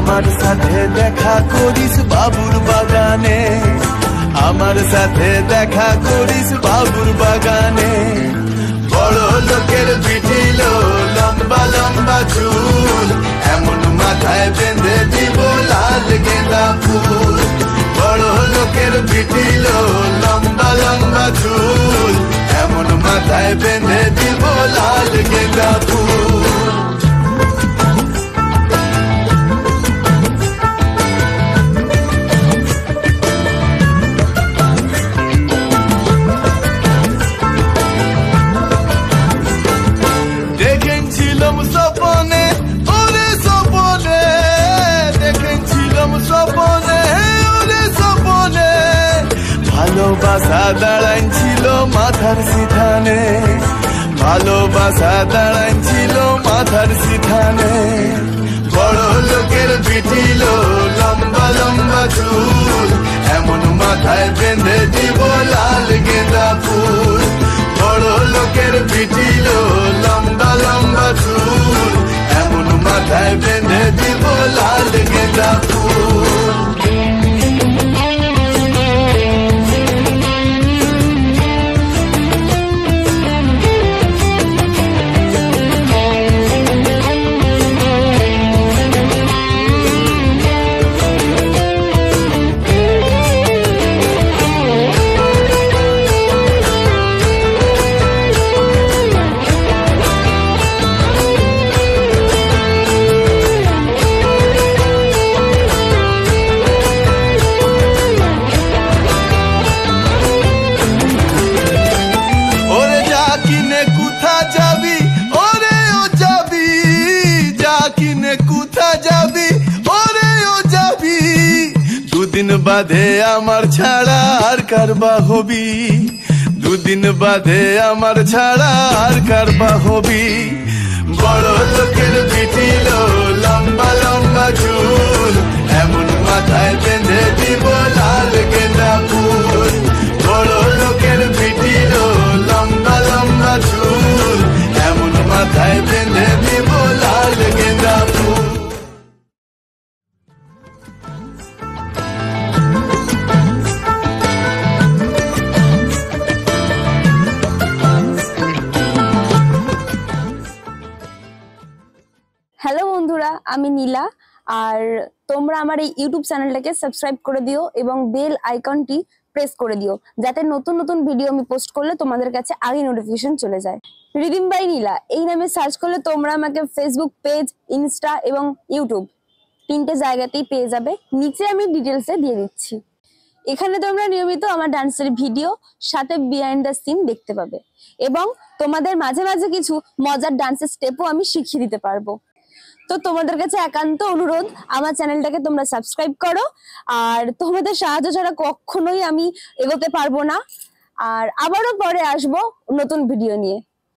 আমার সাথে দেখা করিস বাবুর বাগানে, আমার সাথে দেখা করিস বাবুর বাগানে। বড় লোকের পিঠিল লম্বা লম্বা চুল, এমন মাথায় বেঁধে দিব লাল গেঁদা ফুল। বড় লোকের পিঠিল লম্বা লম্বা চুল, এমন মাথায় বেঁধে দিব লাল গেঁদা ফুল। দেখেছিলাম স্বপনে, ওরে স্বপনে, দেখেছিলাম স্বপনে, ওরে স্বপনে। ভালোবাসা দাঁড়াইছিল মাথার সিথানে, ভালোবাসা দাঁড়াইছিল মাথার সিথানে। বড় লোকের পিঠিল লম্বা লম্বা চুল, এমন মাথায় বেঁধে দিব লাল গেঁদা ফুল। বড় লোকের পিঠিল লম্বা লম্বা চুল, এমন মাথায় বেঁধে দিব লাল গেঁদা ফুল। দুদিন বাদে আমার ছাড়া আর কারবা হবি, দুদিন বাদে আমার ছাড়া আর কারবা হবি। বড় লোকের পিঠিল লম্বা লম্বা চুল, এমন মাথায় বেঁধে দিব লাল গেঁদা ফুল। বড় লোকের পিঠিল লম্বা লম্বা চুল, এমন মাথায় বেঁধে দিব লাল গেঁদা ফুল। হ্যালো বন্ধুরা, আমি নীলা। আর তোমরা আমার এই ইউটিউব চ্যানেলটাকে সাবস্ক্রাইব করে দিও এবং বেল আইকনটি প্রেস করে দিও, যাতে নতুন নতুন ভিডিও আমি পোস্ট করলে তোমাদের কাছে আগে নোটিফিকেশন চলে যায়। রিদিম বাই নীলা এই নামে সার্চ করলে তোমরা আমাকে ফেসবুক পেজ, ইনস্টা এবং ইউটিউব তিনটে জায়গাতেই পেয়ে যাবে। নিচে আমি ডিটেলসে দিয়ে দিচ্ছি। এখানে তোমরা নিয়মিত আমার ডান্সের ভিডিও সাথে বিহাইন্ড দ্য সিন দেখতে পাবে এবং তোমাদের মাঝে মাঝে কিছু মজার ডান্সের স্টেপও আমি শিখিয়ে দিতে পারবো। তো তোমাদের কাছে একান্ত অনুরোধ, আমার চ্যানেলটাকে তোমরা সাবস্ক্রাইব করো। আর তোমাদের সাহায্য ছাড়া কখনোই আমি এগোতে পারবো না। আর আবারও পরে আসবো নতুন ভিডিও নিয়ে।